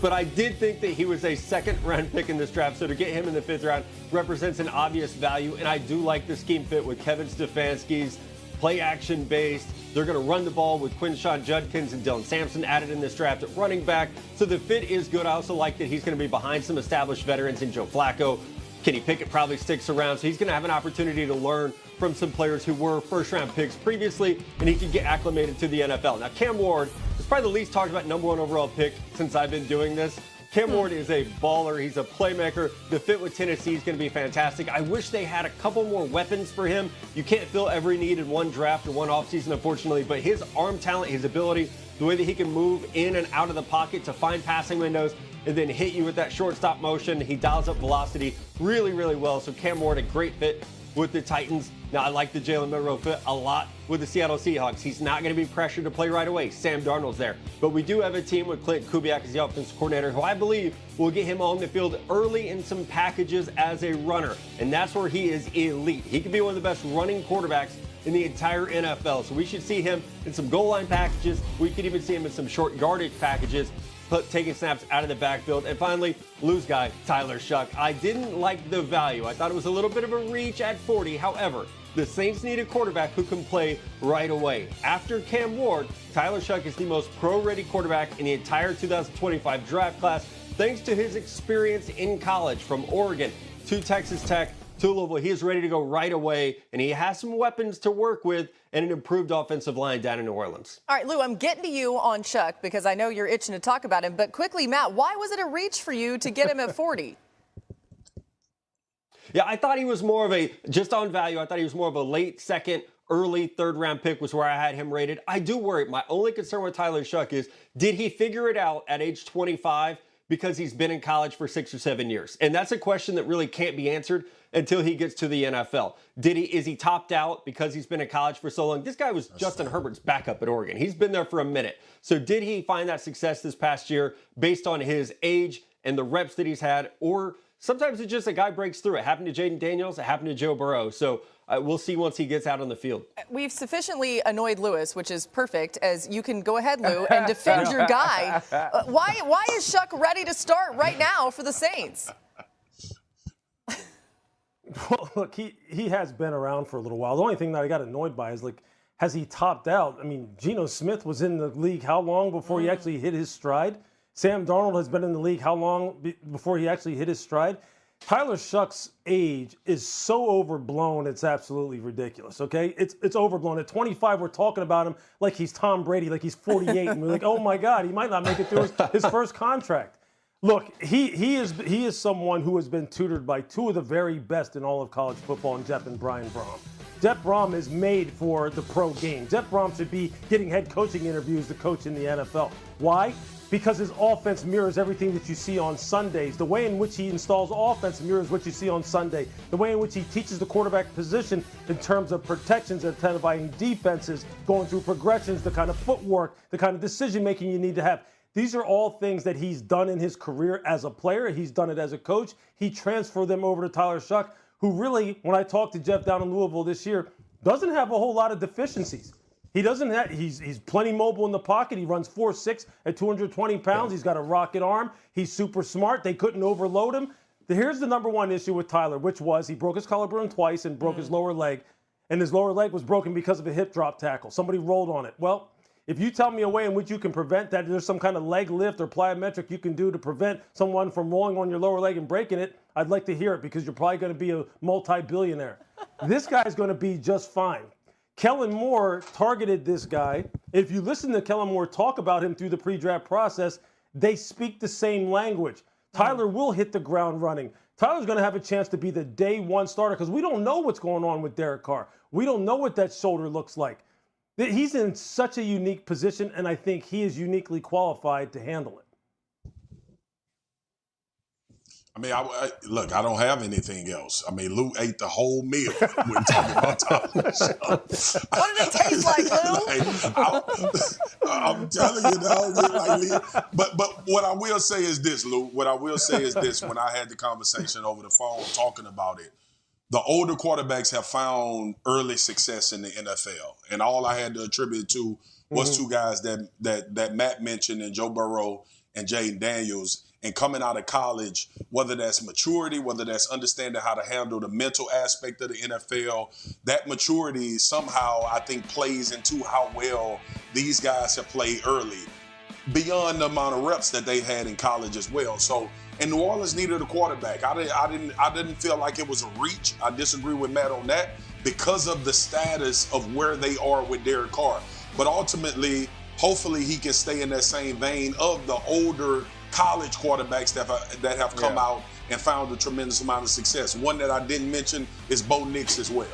But I did think that he was a second-round pick in this draft, so to get him in the 5th round represents an obvious value, and I do like the scheme fit with Kevin Stefanski's play-action-based. They're going to run the ball with Quinshawn Judkins and Dylan Sampson added in this draft at running back, so the fit is good. I also like that he's going to be behind some established veterans in Joe Flacco. Kenny Pickett probably sticks around, so he's going to have an opportunity to learn from some players who were first-round picks previously, and he can get acclimated to the NFL. Now, Cam Ward is probably the least talked about number 1 overall pick since I've been doing this. Cam Ward is a baller. He's a playmaker. The fit with Tennessee is going to be fantastic. I wish they had a couple more weapons for him. You can't fill every need in one draft or one offseason, unfortunately, but his arm talent, his ability, the way that he can move in and out of the pocket to find passing windows and then hit you with that shortstop motion. He dials up velocity really, really well. So Cam Ward, a great fit with the Titans. Now, I like the Jalen Milroe fit a lot with the Seattle Seahawks. He's not going to be pressured to play right away. Sam Darnold's there. But we do have a team with Clint Kubiak as the offensive coordinator, who I believe will get him on the field early in some packages as a runner. And that's where he is elite. He could be one of the best running quarterbacks in the entire NFL. So we should see him in some goal line packages. We could even see him in some short yardage packages, taking snaps out of the backfield. And finally, lose guy, Tyler Shuck. I didn't like the value. I thought it was a little bit of a reach at 40. However, the Saints need a quarterback who can play right away. After Cam Ward, Tyler Shuck is the most pro-ready quarterback in the entire 2025 draft class, thanks to his experience in college from Oregon to Texas Tech to Louisville. He is ready to go right away, and he has some weapons to work with and an improved offensive line down in New Orleans. All right, Lou, I'm getting to you on Shuck because I know you're itching to talk about him. But quickly, Matt, why was it a reach for you to get him at 40? Yeah, I thought he was more of a, just on value, I thought he was more of a late second, early third-round pick was where I had him rated. I do worry. My only concern with Tyler Shuck is, did he figure it out at age 25 because he's been in college for 6 or 7 years? And that's a question that really can't be answered until he gets to the NFL. Is he topped out because he's been in college for so long? This guy was Justin Herbert's backup at Oregon. He's been there for a minute. So did he find that success this past year based on his age and the reps that he's had? Or sometimes it's just a guy breaks through. It happened to Jaden Daniels. It happened to Joe Burrow. So we'll see once he gets out on the field. We've sufficiently annoyed Lewis, which is perfect, as you can go ahead, Lou, and defend your guy. Why is Shuck ready to start right now for the Saints? Well, look, he has been around for a little while. The only thing that I got annoyed by is, like, has he topped out? I mean, Geno Smith was in the league how long before he actually hit his stride? Sam Darnold has been in the league how long before he actually hit his stride? Tyler Shuck's age is so overblown, it's absolutely ridiculous, okay? It's overblown. At 25, we're talking about him like he's Tom Brady, like he's 48, and we're like, oh, my God, he might not make it through his first contract. Look, he is someone who has been tutored by two of the very best in all of college football, in Jeff and Brian Brom. Jeff Brom is made for the pro game. Jeff Brom should be getting head coaching interviews to coach in the NFL. Why? Because his offense mirrors everything that you see on Sundays. The way in which he installs offense mirrors what you see on Sunday. The way in which he teaches the quarterback position in terms of protections, identifying defenses, going through progressions, the kind of footwork, the kind of decision-making you need to have. These are all things that he's done in his career as a player. He's done it as a coach. He transferred them over to Tyler Shuck, who really, when I talked to Jeff down in Louisville this year, doesn't have a whole lot of deficiencies. He doesn't have, he's plenty mobile in the pocket. He runs 4.6 at 220 pounds. He's got a rocket arm. He's super smart. They couldn't overload him. Here's the number one issue with Tyler, which was he broke his collarbone twice and broke his lower leg. And his lower leg was broken because of a hip drop tackle. Somebody rolled on it. Well, if you tell me a way in which you can prevent that, there's some kind of leg lift or plyometric you can do to prevent someone from rolling on your lower leg and breaking it, I'd like to hear it, because you're probably going to be a multi-billionaire. This guy's going to be just fine. Kellen Moore targeted this guy. If you listen to Kellen Moore talk about him through the pre-draft process, they speak the same language. Tyler will hit the ground running. Tyler's going to have a chance to be the day one starter, because we don't know what's going on with Derek Carr. We don't know what that shoulder looks like. He's in such a unique position, and I think he is uniquely qualified to handle it. I mean, look, I don't have anything else. I mean, Lou ate the whole meal when talking about Tyler Sharpe. What did it taste like, Lou? I'm telling you, but what I will say is this, Lou. What I will say is this, when I had the conversation over the phone talking about it, the older quarterbacks have found early success in the NFL. And all I had to attribute to was two guys that Matt mentioned, and Joe Burrow and Jaden Daniels. And coming out of college, whether that's maturity, whether that's understanding how to handle the mental aspect of the NFL, that maturity somehow, I think, plays into how well these guys have played early, beyond the amount of reps that they had in college as well. So, and New Orleans needed a quarterback. I didn't feel like it was a reach. I disagree with Matt on that because of the status of where they are with Derek Carr. But ultimately, hopefully he can stay in that same vein of the older college quarterbacks that have come out and found a tremendous amount of success. One that I didn't mention is Bo Nix as well.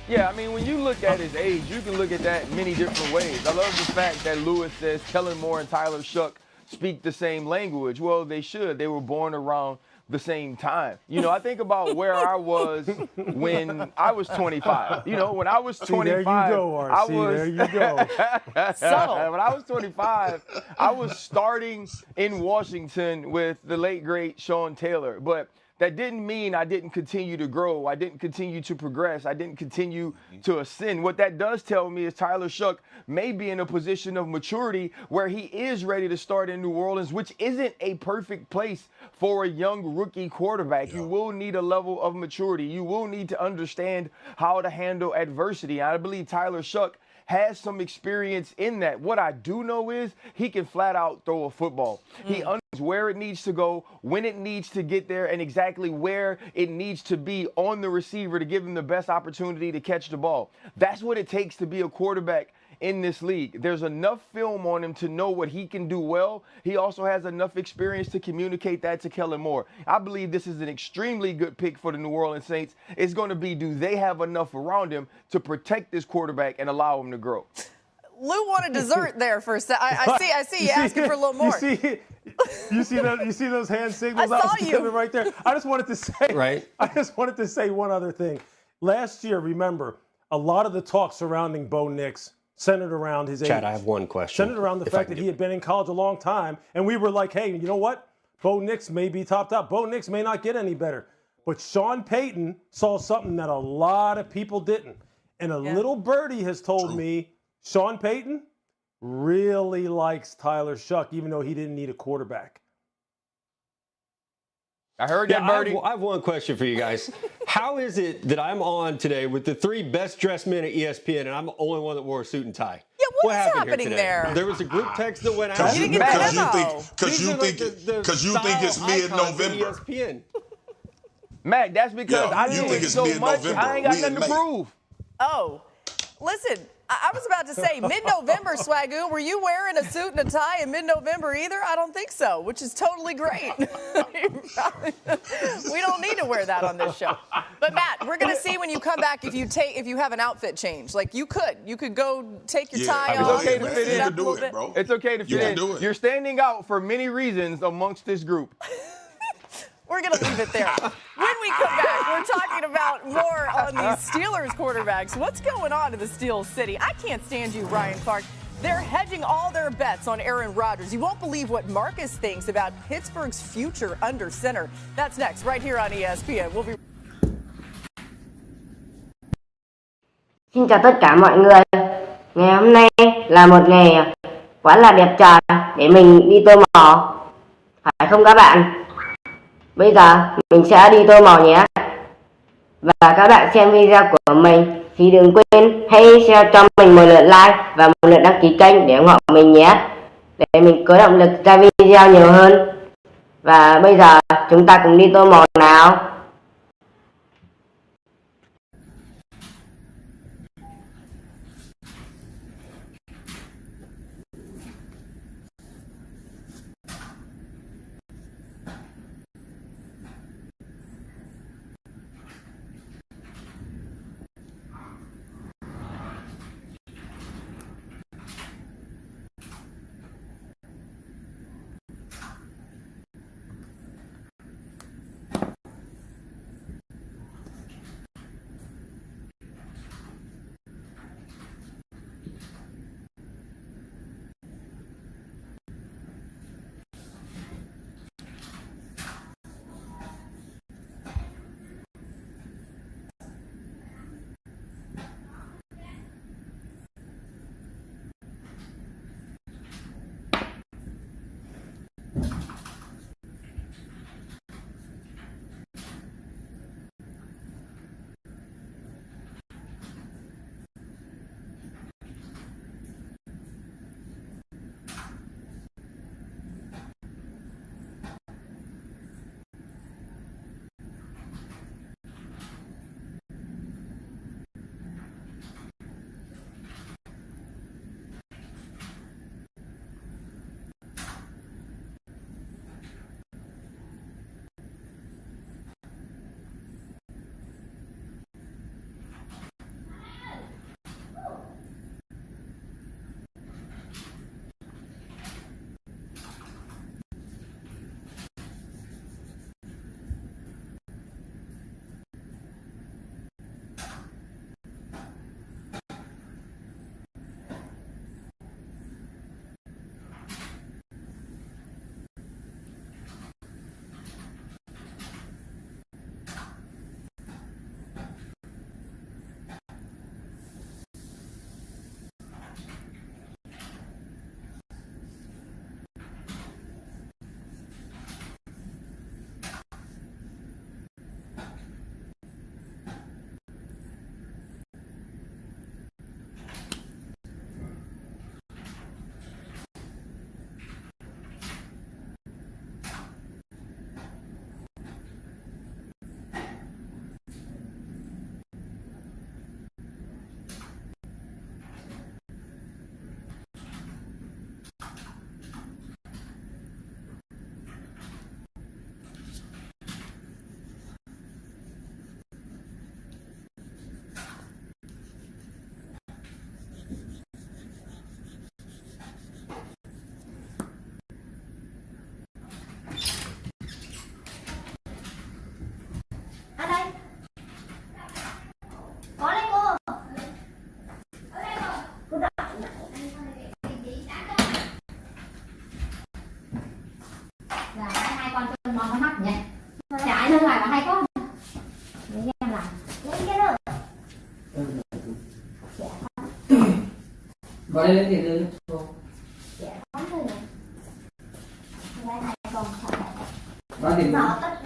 Yeah, I mean, when you look at his age, you can look at that many different ways. I love the fact that Lewis says Kellen Moore and Tyler Shuck speak the same language. Well, they should. They were born around the same time. You know, I think about where I was when I was 25. You know, when I was 25, there you go, RC. There you go. Subtle. When I was 25, I was starting in Washington with the late, great Sean Taylor. But that didn't mean I didn't continue to grow. I didn't continue to progress. I didn't continue to ascend. What that does tell me is Tyler Shuck may be in a position of maturity where he is ready to start in New Orleans, which isn't a perfect place for a young rookie quarterback. You will need a level of maturity. You will need to understand how to handle adversity. I believe Tyler Shuck has some experience in that. What I do know is he can flat out throw a football. He understands where it needs to go, when it needs to get there, and exactly where it needs to be on the receiver to give him the best opportunity to catch the ball. That's what it takes to be a quarterback in this league. There's enough film on him to know what he can do well. He also has enough experience to communicate that to Kellen Moore. I believe this is an extremely good pick for the New Orleans Saints. It's going to be, do they have enough around him to protect this quarterback and allow him to grow? Lou wanted dessert there for a second. I see you asking for a little more. You see those hand signals I I saw was giving right there? I just wanted to say one other thing. Last year, remember, a lot of the talk surrounding Bo Nix centered around his age. Chad, I have one question. Centered around the fact that he had been in college a long time, and we were like, hey, you know what? Bo Nix may be topped out. Bo Nix may not get any better. But Sean Payton saw something that a lot of people didn't. And a little birdie has told me Sean Payton really likes Tyler Shuck, even though he didn't need a quarterback. I heard that, birdie. I have one question for you guys. How is it that I'm on today with the 3 best dressed men at ESPN, and I'm the only one that wore a suit and tie? Yeah, what's happened happening there? There was a group text that went out. Because you think Style it's icons at mid-November. ESPN. Mac, that's because I you did think it's so much, mid-November. I ain't got We nothing in to May. prove. Oh, listen, I was about to say mid-November, Swagoo. Were you wearing a suit and a tie in mid-November either? I don't think so, which is totally great. We don't need to wear that on this show. But Matt, we're gonna see when you come back if you have an outfit change. Like you could go take your tie off. okay to fit in. You can do it, bro. It's okay to fit in. do it. You're standing out for many reasons amongst this group. We're going to leave it there. When we come back, we're talking about more on these Steelers quarterbacks. What's going on in the Steel City? I can't stand you, Ryan Clark. They're hedging all their bets on Aaron Rodgers. You won't believe what Marcus thinks about Pittsburgh's future under center. That's next, right here on ESPN. We'll be Xin chào tất cả mọi người. Ngày hôm nay là một ngày quá là đẹp trời để mình đi tô mò. Phải không các bạn? Bây giờ mình sẽ đi tô mò nhé. Và các bạn xem video của mình thì đừng quên hãy share cho mình một lượt like và một lượt đăng ký kênh để ủng hộ mình nhé. Để mình có động lực ra video nhiều hơn. Và bây giờ chúng ta cùng đi tô mò nào. ra ngoài mà hay quá. Lấy em làm. Lấy cái đó. Gọi lên thì đưa cho. Dạ, không thôi. Đây này còn Bao tiền? Nó tất